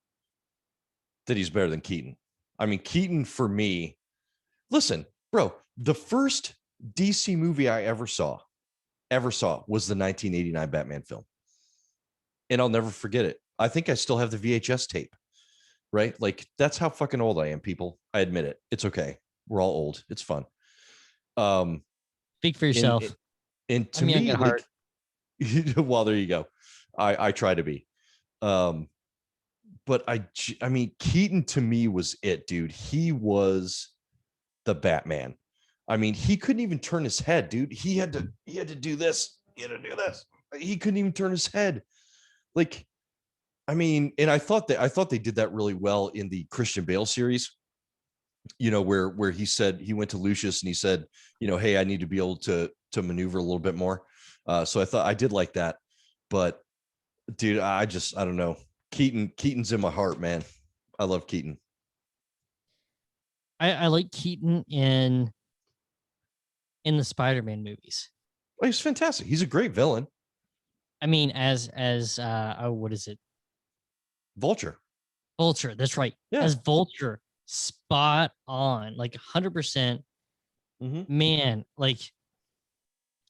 Speaker 1: that he's better than Keaton. I mean, Keaton for me, listen, bro, the first DC movie I ever saw was the 1989 Batman film. And I'll never forget it. I think I still have the VHS tape, right? Like, that's how fucking old I am, people. I admit it. It's okay. We're all old. It's fun.
Speaker 2: Speak for yourself.
Speaker 1: And to me, like, well, there you go. I try to be. But I mean, Keaton to me was it, dude. He was the Batman. I mean, he couldn't even turn his head, dude. He had to do this. He had to do this. He couldn't even turn his head. Like, I mean, and I thought they did that really well in the Christian Bale series. You know, where he said he went to Lucius and he said, you know, hey, I need to be able to maneuver a little bit more. So I thought I did like that. But dude, I don't know. Keaton's in my heart, man. I love Keaton.
Speaker 2: I like Keaton in the Spider-Man movies.
Speaker 1: Oh, he's fantastic. He's a great villain.
Speaker 2: I mean, as what is it?
Speaker 1: Vulture.
Speaker 2: That's right. Yeah. As Vulture, spot on, like 100%. Man, like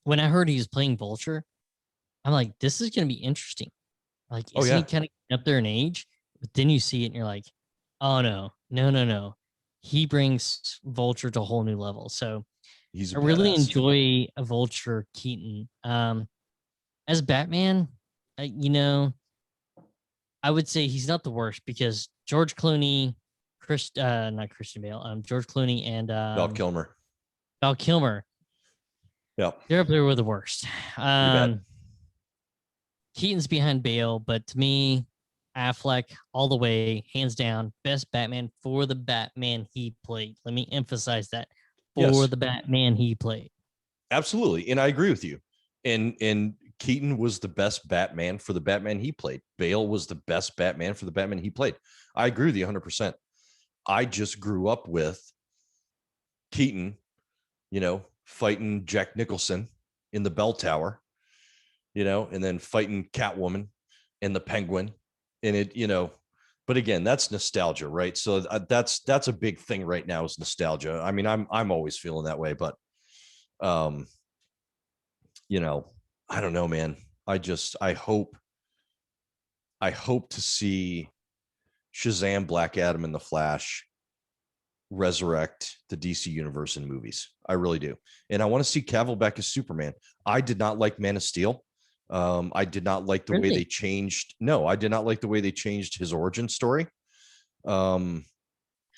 Speaker 2: when I heard he was playing Vulture, I'm like, this is gonna be interesting. Like, is he kind of up there in age? But then you see it and you're like, oh no. He brings Vulture to a whole new level. So I really enjoy a Vulture Keaton. As Batman, you know, I would say he's not the worst because George Clooney, not Christian Bale, George Clooney and Val Kilmer.
Speaker 1: Yeah,
Speaker 2: they're up there with the worst. Keaton's behind Bale, but to me, Affleck all the way, hands down, best Batman for the Batman he played. Let me emphasize that, for the Batman he played.
Speaker 1: Absolutely, and I agree with you. And Keaton was the best Batman for the Batman he played. Bale was the best Batman for the Batman he played. I agree with you 100%. I just grew up with Keaton, you know, fighting Jack Nicholson in the Bell Tower, you know, and then fighting Catwoman and the Penguin. And it, you know, but again, that's nostalgia, right? So that's a big thing right now is nostalgia. I mean, I'm always feeling that way, but you know, I don't know, man. I hope to see Shazam, Black Adam, and the Flash resurrect the DC universe in movies. I really do. And I want to see Cavill back as Superman. I did not like Man of Steel. I did not like the way they changed. No, I did not like the way they changed his origin story. And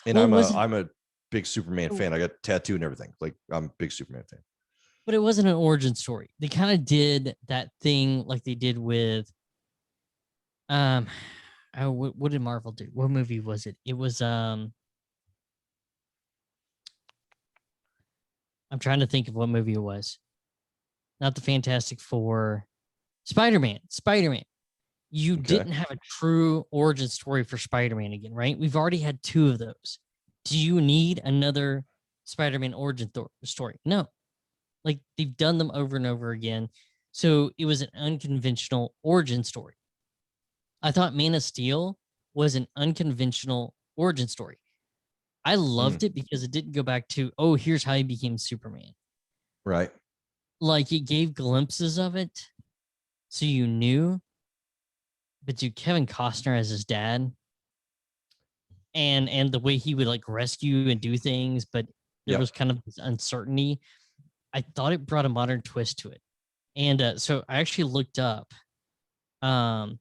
Speaker 1: I'm a big Superman fan. I got tattooed and everything. Like, I'm a big Superman fan.
Speaker 2: But it wasn't an origin story. They kind of did that thing like they did with what did Marvel do? What movie was it? It was I'm trying to think of what movie it was. Not the Fantastic Four. Spider-Man. you
Speaker 1: Okay.
Speaker 2: didn't have a true origin story for Spider-Man again, right? We've already had 2 of those. Do you need another Spider-Man origin story? No. Like they've done them over and over again. So it was an unconventional origin story. I thought Man of Steel was an unconventional origin story. I
Speaker 1: Mm,
Speaker 2: loved it because it didn't go back to, oh, here's how he became Superman.
Speaker 1: right.
Speaker 2: Like it gave glimpses of it so you knew. But dude, Kevin Costner as his dad and the way he would like rescue and do things, but there
Speaker 1: Yep.
Speaker 2: was kind of this uncertainty. I thought it brought a modern twist to it. And so I actually looked up um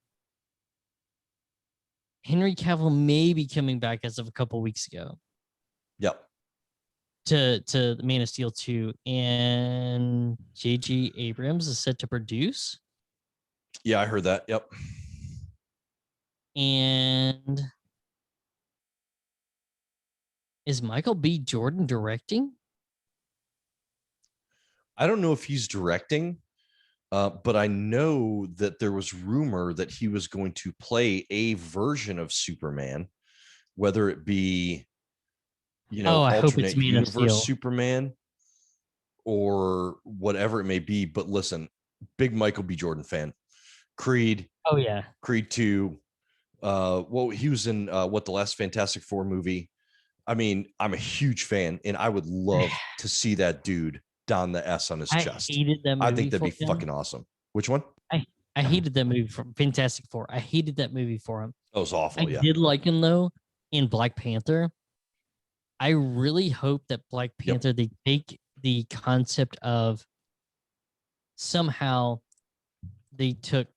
Speaker 2: Henry Cavill may be coming back as of a couple weeks ago
Speaker 1: Yep.
Speaker 2: to the Man of Steel 2, and J.G. Abrams is set to produce.
Speaker 1: Yeah, I heard that. Yep.
Speaker 2: And is Michael B. Jordan directing?
Speaker 1: I don't know if he's directing, but I know that there was rumor that he was going to play a version of Superman, whether it be,
Speaker 2: Oh, I hope it's
Speaker 1: alternate
Speaker 2: Man of
Speaker 1: universe
Speaker 2: Steel.
Speaker 1: Superman or whatever it may be. But listen, big Michael B. Jordan fan. Creed,
Speaker 2: Oh yeah.
Speaker 1: Creed 2. Well, he was in the last Fantastic Four movie. I mean, I'm a huge fan, and I would love to see that dude don the S on his
Speaker 2: I
Speaker 1: chest.
Speaker 2: hated that
Speaker 1: I think
Speaker 2: movie
Speaker 1: that'd
Speaker 2: for
Speaker 1: be
Speaker 2: him.
Speaker 1: fucking awesome. Which one?
Speaker 2: I I hated that movie from Fantastic Four. I hated that movie for him.
Speaker 1: That was
Speaker 2: I
Speaker 1: awful. Yeah.
Speaker 2: did like him though in Black Panther. I really hope that Black
Speaker 1: Yep.
Speaker 2: Panther they take the concept of somehow they took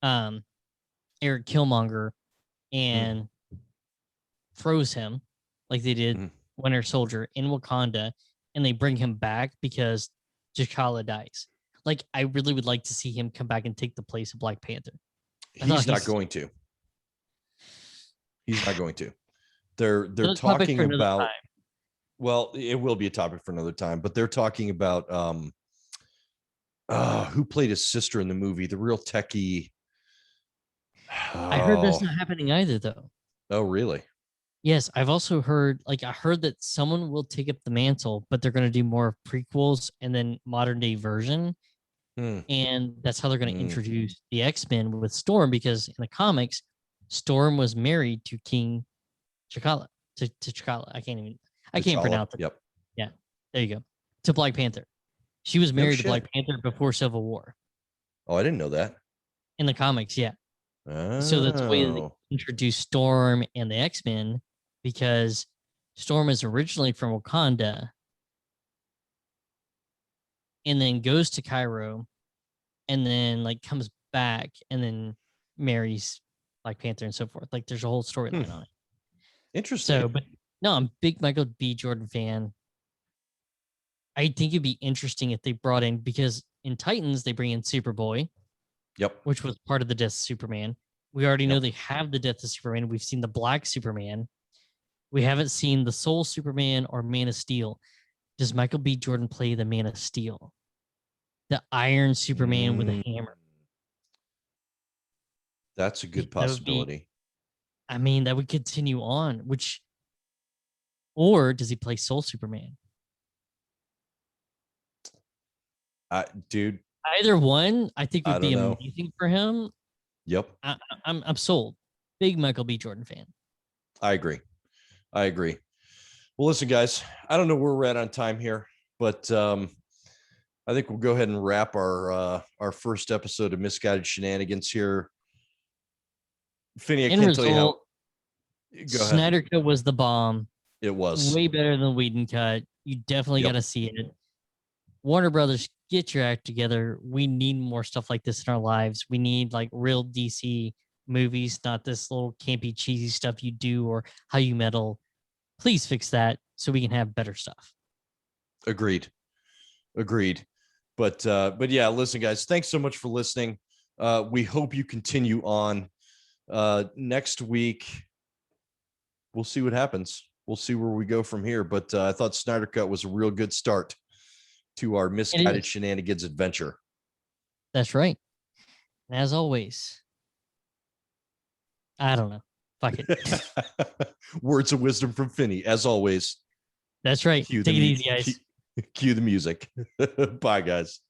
Speaker 2: um Eric Killmonger
Speaker 1: Mm,
Speaker 2: and froze him like they did
Speaker 1: mm.
Speaker 2: Winter Soldier in Wakanda, and they bring him back because T'Challa dies. Like I really would like to see him come back and take the place of Black Panther. I thought
Speaker 1: He's not going to. He's not going to. They're
Speaker 2: another topic for
Speaker 1: talking
Speaker 2: another
Speaker 1: about.
Speaker 2: time.
Speaker 1: Well, it will be a topic for another time, but they're talking about who played his sister in the movie, the real techie.
Speaker 2: I heard that's
Speaker 1: Oh,
Speaker 2: not happening either, though.
Speaker 1: oh, really?
Speaker 2: Yes, I've also heard, like, I heard that someone will take up the mantle, but they're going to do more prequels and then modern day version.
Speaker 1: Hmm.
Speaker 2: And that's how they're going to
Speaker 1: Mm.
Speaker 2: introduce the X-Men with Storm, because in the comics, Storm was married to King T'Challa. To T'Challa. I can't
Speaker 1: T'Challa.
Speaker 2: pronounce it.
Speaker 1: Yep.
Speaker 2: Yeah, there you go. To Black Panther. She was
Speaker 1: No
Speaker 2: married to
Speaker 1: shit.
Speaker 2: Black Panther before Civil War.
Speaker 1: Oh, I didn't know that.
Speaker 2: In the comics, yeah. So that's the way that they
Speaker 1: Oh.
Speaker 2: introduced Storm and the X-Men, because Storm is originally from Wakanda and then goes to Cairo and then like comes back and then marries Black Panther and so forth. Like there's a whole storyline on it.
Speaker 1: Interesting.
Speaker 2: So, but no, I'm a big Michael B. Jordan fan. I think it'd be interesting if they brought in, because in Titans they bring in Superboy,
Speaker 1: Yep.
Speaker 2: which was part of the Death of Superman. We already know
Speaker 1: Yep.
Speaker 2: they have the Death of Superman. We've seen the Black Superman. We haven't seen the Soul Superman or Man of Steel. Does Michael B. Jordan play the Man of Steel? The Iron Superman with a
Speaker 1: Mm,
Speaker 2: hammer.
Speaker 1: that's a good
Speaker 2: That would be,
Speaker 1: possibility.
Speaker 2: I mean, that would continue on, which, or does he play Soul Superman?
Speaker 1: Dude,
Speaker 2: Either one, I think
Speaker 1: I
Speaker 2: would be
Speaker 1: don't know.
Speaker 2: amazing for him.
Speaker 1: Yep.
Speaker 2: I'm sold. Big Michael B. Jordan fan.
Speaker 1: I agree. I agree. Well, listen, guys, I don't know where we're at on time here, but I think we'll go ahead and wrap our first episode of Misguided Shenanigans here. Finney, I
Speaker 2: End
Speaker 1: can't tell you how.
Speaker 2: result,
Speaker 1: Go ahead.
Speaker 2: Snyder Cut was the bomb.
Speaker 1: It was.
Speaker 2: Way better than Whedon Cut. You definitely got
Speaker 1: Yep.
Speaker 2: to see it. Warner Brothers, get your act together. We need more stuff like this in our lives. We need like real DC movies, not this little campy, cheesy stuff you do or how you meddle. Please fix that so we can have better stuff.
Speaker 1: Agreed. Agreed. But yeah, listen, guys, thanks so much for listening. We hope you continue on. Next week, we'll see what happens. We'll see where we go from here. But I thought Snyder Cut was a real good start to our
Speaker 2: It
Speaker 1: Misguided
Speaker 2: is.
Speaker 1: Shenanigans adventure.
Speaker 2: That's right. And as always, I don't know. Fuck it.
Speaker 1: Words of wisdom from Finney. As always,
Speaker 2: That's right.
Speaker 1: cue
Speaker 2: Take it
Speaker 1: the
Speaker 2: easy, guys.
Speaker 1: cue the music. Bye, guys.